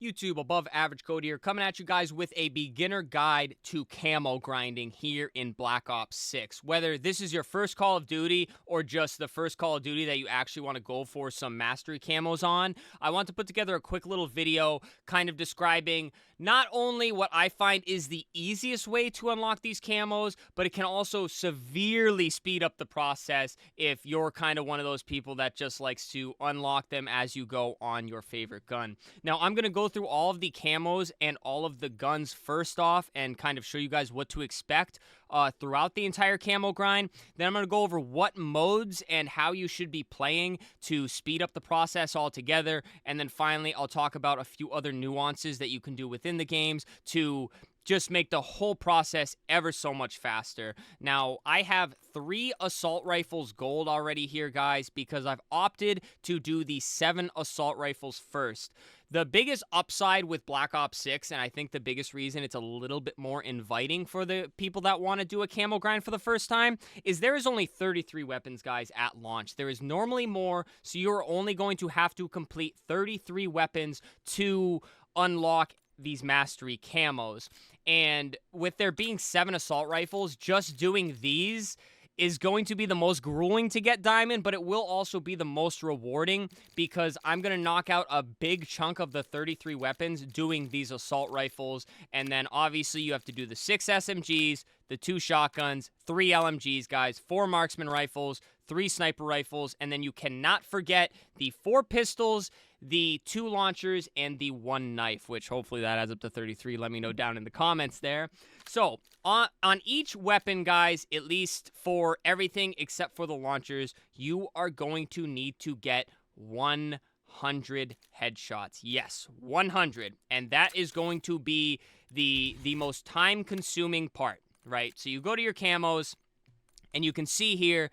YouTube, above average code here, coming at you guys with a beginner guide to camo grinding here in Black Ops 6. Whether this is your first Call of Duty or just the first Call of Duty that you actually want to go for some mastery camos on, I want to put together a quick little video kind of describing not only what I find is the easiest way to unlock these camos, but it can also severely speed up the process if you're kind of one of those people that just likes to unlock them as you go on your favorite gun. Now, I'm going to go through all of the camos and all of the guns first off and kind of show you guys what to expect throughout the entire camo grind. Then I'm going to go over what modes and how you should be playing to speed up the process altogether. And then finally, I'll talk about a few other nuances that you can do within the games to just make the whole process ever so much faster. Now, I have 3 assault rifles gold already here, guys, because I've opted to do the 7 assault rifles first. The biggest upside with Black Ops 6, and I think the biggest reason it's a little bit more inviting for the people that want to do a camo grind for the first time, is there is only 33 weapons, guys, at launch. There is normally more, so you're only going to have to complete 33 weapons to unlock these mastery camos. And with there being 7 assault rifles, just doing these is going to be the most grueling to get diamond, but it will also be the most rewarding because I'm going to knock out a big chunk of the 33 weapons doing these assault rifles. And then obviously you have to do the 6 SMGs, the 2 shotguns, 3 LMGs, guys, 4 marksman rifles, 3 sniper rifles, and then you cannot forget the 4 pistols, the 2 launchers, and the 1 knife, which hopefully that adds up to 33. Let me know down in the comments there. So, on each weapon, guys, at least for everything except for the launchers, you are going to need to get 100 headshots. Yes, 100. And that is going to be the most time-consuming part, right? So you go to your camos, and you can see here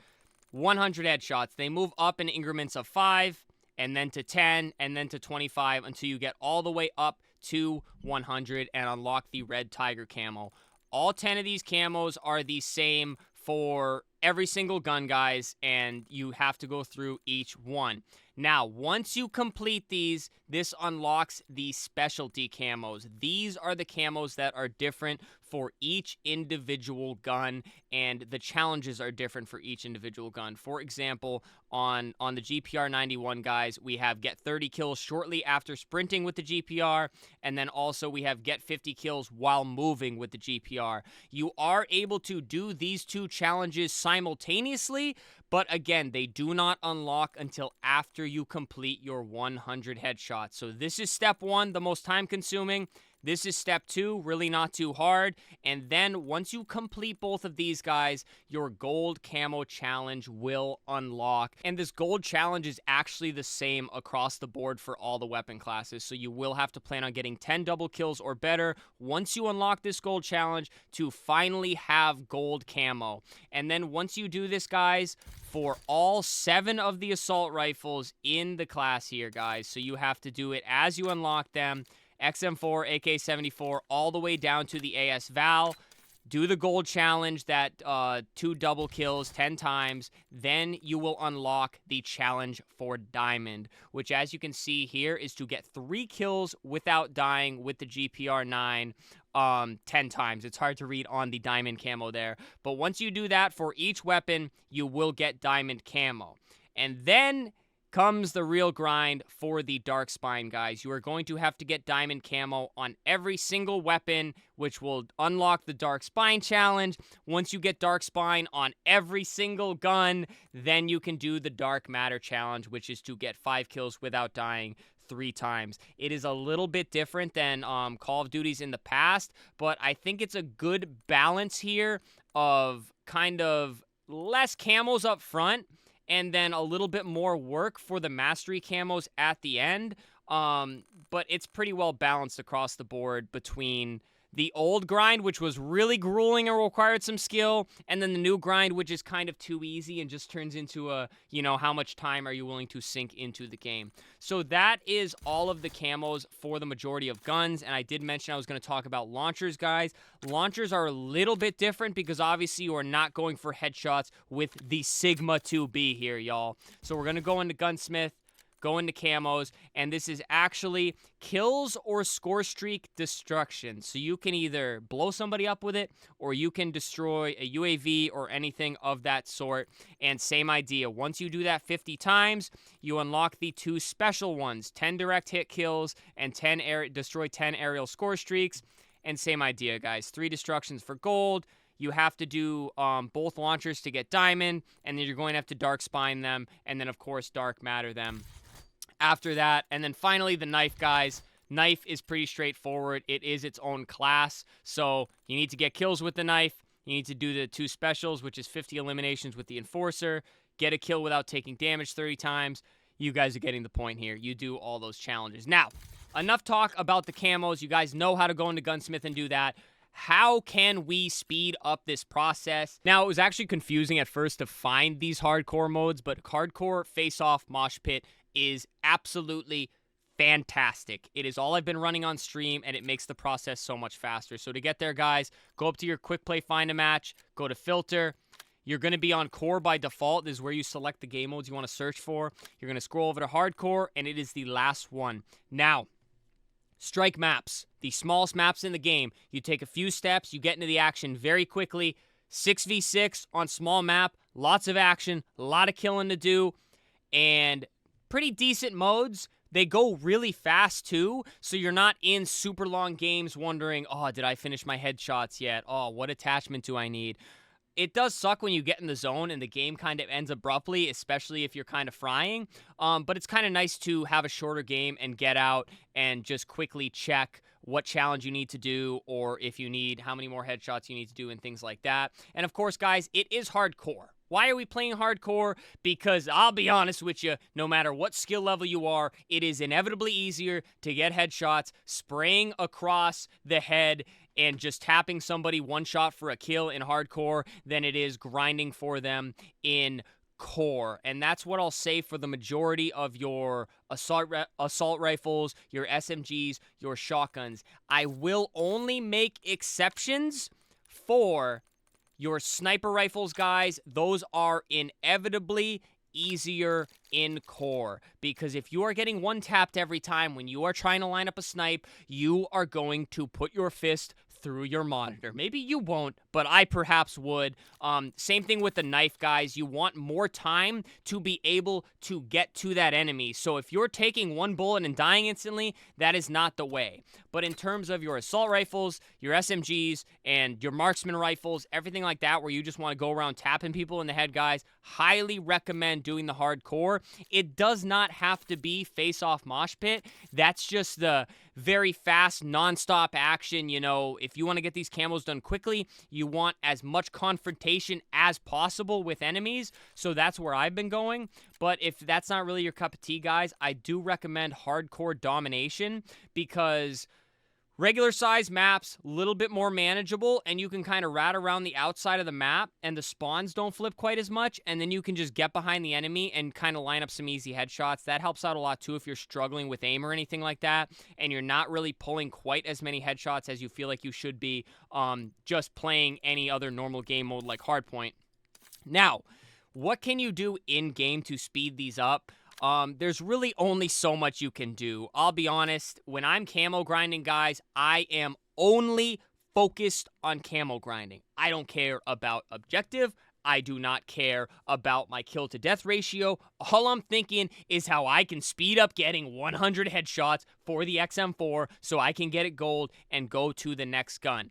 100 headshots. They move up in increments of 5, and then to 10, and then to 25, until you get all the way up to 100 and unlock the Red Tiger camo. All 10 of these camos are the same for every single gun, guys, and you have to go through each one. Now, once you complete these, this unlocks the specialty camos. These are the camos that are different for each individual gun, and the challenges are different for each individual gun. For example, on the GPR 91, guys, we have get 30 kills shortly after sprinting with the GPR, and then also we have get 50 kills while moving with the GPR. You are able to do these 2 challenges simultaneously, but again, they do not unlock until after you complete your 100 headshots. So this is step 1, the most time consuming. This is step 2, really not too hard. And then once you complete both of these, guys, your gold camo challenge will unlock. And this gold challenge is actually the same across the board for all the weapon classes. So you will have to plan on getting 10 double kills or better once you unlock this gold challenge to finally have gold camo. And then once you do this, guys, for all 7 of the assault rifles in the class here, guys, so you have to do it as you unlock them. XM4, AK-74, all the way down to the AS Val. Do the gold challenge, that 2 double kills 10 times. Then you will unlock the challenge for diamond, which, as you can see here, is to get 3 kills without dying with the GPR 9 10 times. It's hard to read on the diamond camo there. But once you do that for each weapon, you will get diamond camo. And then comes the real grind for the Dark Spine, guys. You are going to have to get diamond camo on every single weapon, which will unlock the Dark Spine challenge. Once you get Dark Spine on every single gun, then you can do the Dark Matter challenge, which is to get 5 kills without dying 3 times. It is a little bit different than Call of Duty's in the past, but I think it's a good balance here of kind of less camos up front, and then a little bit more work for the mastery camos at the end. But it's pretty well balanced across the board between the old grind, which was really grueling and required some skill, and then the new grind, which is kind of too easy and just turns into a, how much time are you willing to sink into the game. So that is all of the camos for the majority of guns, and I did mention I was going to talk about launchers, guys. Launchers are a little bit different because obviously you are not going for headshots with the Sigma 2B here, y'all. So we're going to go into Gunsmith, go into camos, and this is actually kills or score streak destruction. So you can either blow somebody up with it, or you can destroy a UAV or anything of that sort. And same idea. Once you do that 50 times, you unlock the 2 special ones, 10 direct hit kills and destroy 10 aerial score streaks. And same idea, guys. 3 destructions for gold. You have to do both launchers to get diamond, and then you're going to have to dark spine them, and then, of course, dark matter them after that. And then finally, the knife, guys. Knife is pretty straightforward. It is its own class, so you need to get kills with the knife. You need to do the 2 specials, which is 50 eliminations with the enforcer, get a kill without taking damage 30 times. You guys are getting the point here. You do all those challenges. Now, enough talk about the camos. You guys know how to go into Gunsmith and do that. How can we speed up this process? Now, it was actually confusing at first to find these hardcore modes, but hardcore face-off mosh pit is absolutely fantastic. It is all I've been running on stream, and it makes the process so much faster. So to get there, guys, go up to your quick play find a match, go to filter. You're going to be on core by default. This is where you select the game modes you want to search for. You're going to scroll over to hardcore, and it is the last one. Now, strike maps, the smallest maps in the game. You take a few steps, you get into the action very quickly. 6v6 on small map, lots of action, a lot of killing to do, and pretty decent modes. They go really fast too, so you're not in super long games wondering, oh, did I finish my headshots yet? Oh, what attachment do I need? It does suck when you get in the zone and the game kind of ends abruptly, especially if you're kind of frying. But it's kind of nice to have a shorter game and get out and just quickly check what challenge you need to do, or if you need, how many more headshots you need to do, and things like that. And of course, guys, it is hardcore. Why are we playing hardcore? Because I'll be honest with you, no matter what skill level you are, it is inevitably easier to get headshots spraying across the head and just tapping somebody one shot for a kill in hardcore than it is grinding for them in core. And that's what I'll say for the majority of your assault rifles, your SMGs, your shotguns. I will only make exceptions for your sniper rifles, guys. Those are inevitably easier in core, because if you are getting one tapped every time when you are trying to line up a snipe, you are going to put your fist through your monitor. Maybe you won't, but I perhaps would. Same thing with the knife, guys. You want more time to be able to get to that enemy. So if you're taking one bullet and dying instantly, that is not the way. But in terms of your assault rifles, your SMGs, and your marksman rifles, everything like that, where you just want to go around tapping people in the head, guys, highly recommend doing the hardcore. It does not have to be face-off mosh pit. That's just the very fast, non-stop action. You know, if you want to get these camos done quickly, you want as much confrontation as possible with enemies. So that's where I've been going. But if that's not really your cup of tea, guys, I do recommend hardcore domination, because regular size maps, a little bit more manageable, and you can kind of rat around the outside of the map, and the spawns don't flip quite as much, and then you can just get behind the enemy and kind of line up some easy headshots. That helps out a lot too if you're struggling with aim or anything like that, and you're not really pulling quite as many headshots as you feel like you should be just playing any other normal game mode like Hardpoint. Now, what can you do in-game to speed these up? There's really only so much you can do. I'll be honest, when I'm camo grinding, guys, I am only focused on camo grinding. I don't care about objective. I do not care about my kill to death ratio. All I'm thinking is how I can speed up getting 100 headshots for the XM4 so I can get it gold and go to the next gun.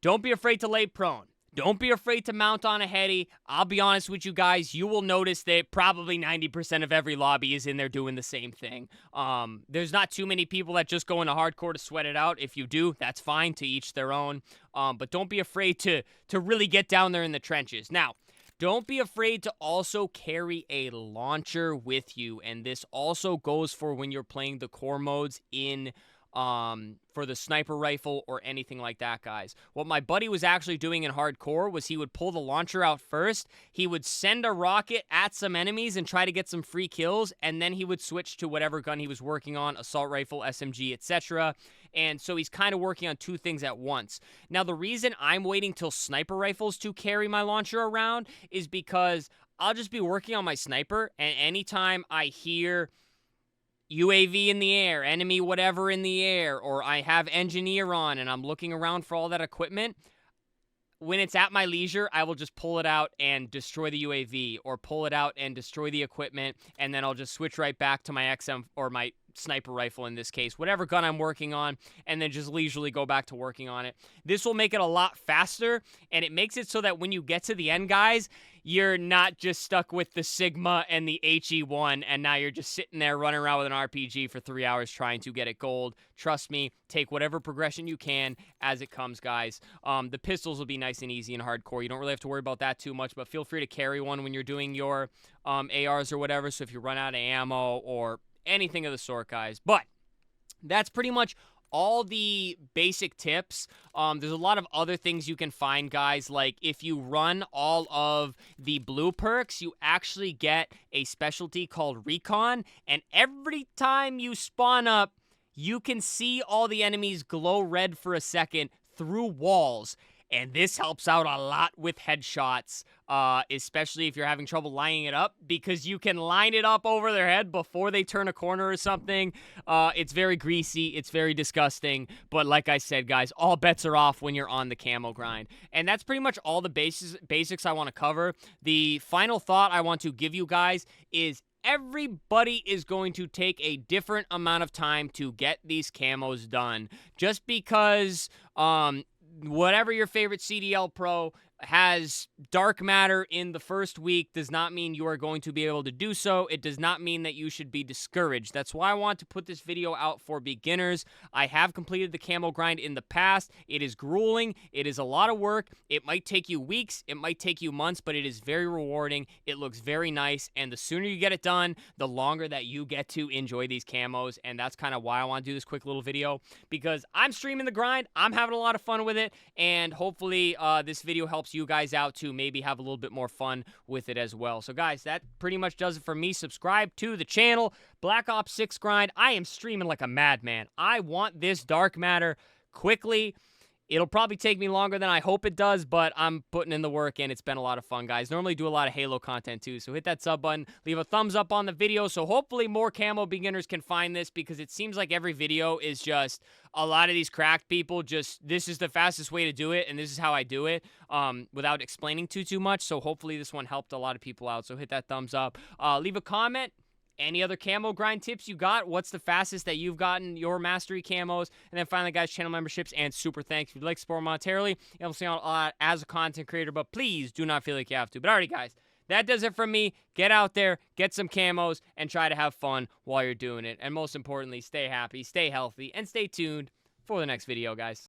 Don't be afraid to lay prone. Don't be afraid to mount on a heady. I'll be honest with you guys, you will notice that probably 90% of every lobby is in there doing the same thing. There's not too many people that just go into hardcore to sweat it out. If you do, that's fine, to each their own. But don't be afraid to really get down there in the trenches. Now, don't be afraid to also carry a launcher with you. And this also goes for when you're playing the core modes in for the sniper rifle or anything like that, guys. What my buddy was actually doing in hardcore was he would pull the launcher out first, he would send a rocket at some enemies and try to get some free kills, and then he would switch to whatever gun he was working on, assault rifle, SMG, etc. And so he's kind of working on two things at once. Now, the reason I'm waiting till sniper rifles to carry my launcher around is because I'll just be working on my sniper, and anytime I hear UAV in the air, enemy whatever in the air, or I have engineer on and I'm looking around for all that equipment, when it's at my leisure, I will just pull it out and destroy the UAV, or pull it out and destroy the equipment, and then I'll just switch right back to my XM or my sniper rifle in this case, whatever gun I'm working on, and then just leisurely go back to working on it. This will make it a lot faster, and it makes it so that when you get to the end, guys, you're not just stuck with the Sigma and the HE1, and now you're just sitting there running around with an RPG for 3 hours trying to get it gold. Trust me, take whatever progression you can as it comes, guys. The pistols will be nice and easy and hardcore. You don't really have to worry about that too much, but feel free to carry one when you're doing your ARs or whatever, so if you run out of ammo or anything of the sort, guys. But that's pretty much all the basic tips. There's a lot of other things you can find, guys. Like if you run all of the blue perks, you actually get a specialty called Recon. And every time you spawn up, you can see all the enemies glow red for a second through walls. And this helps out a lot with headshots, especially if you're having trouble lining it up, because you can line it up over their head before they turn a corner or something. It's very greasy. It's very disgusting. But like I said, guys, all bets are off when you're on the camo grind. And that's pretty much all the basics I want to cover. The final thought I want to give you guys is everybody is going to take a different amount of time to get these camos done. Just because whatever your favorite CDL pro has dark matter in the first week does not mean you are going to be able to do so. It does not mean that you should be discouraged. That's why I want to put this video out for beginners. I have completed the camo grind in the past. It is grueling. It is a lot of work. It might take you weeks. It might take you months, but it is very rewarding. It looks very nice, and the sooner you get it done, the longer that you get to enjoy these camos, and that's kind of why I want to do this quick little video, because I'm streaming the grind. I'm having a lot of fun with it, and hopefully this video helps you guys out to maybe have a little bit more fun with it as well. So guys, that pretty much does it for me. Subscribe to the channel. Black Ops 6 grind. I am streaming like a madman. I want this dark matter quickly. It'll probably take me longer than I hope it does, but I'm putting in the work, and it's been a lot of fun, guys. Normally do a lot of Halo content, too, so hit that sub button. Leave a thumbs up on the video, so hopefully more camo beginners can find this, because it seems like every video is just a lot of these cracked people just, this is the fastest way to do it, and this is how I do it, without explaining too much, so hopefully this one helped a lot of people out, so hit that thumbs up. Leave a comment. Any other camo grind tips you got? What's the fastest that you've gotten your mastery camos? And then finally, guys, channel memberships and super thanks. If you'd like to support monetarily, you'll see out a lot as a content creator, but please do not feel like you have to. But alrighty, guys, that does it from me. Get out there, get some camos, and try to have fun while you're doing it. And most importantly, stay happy, stay healthy, and stay tuned for the next video, guys.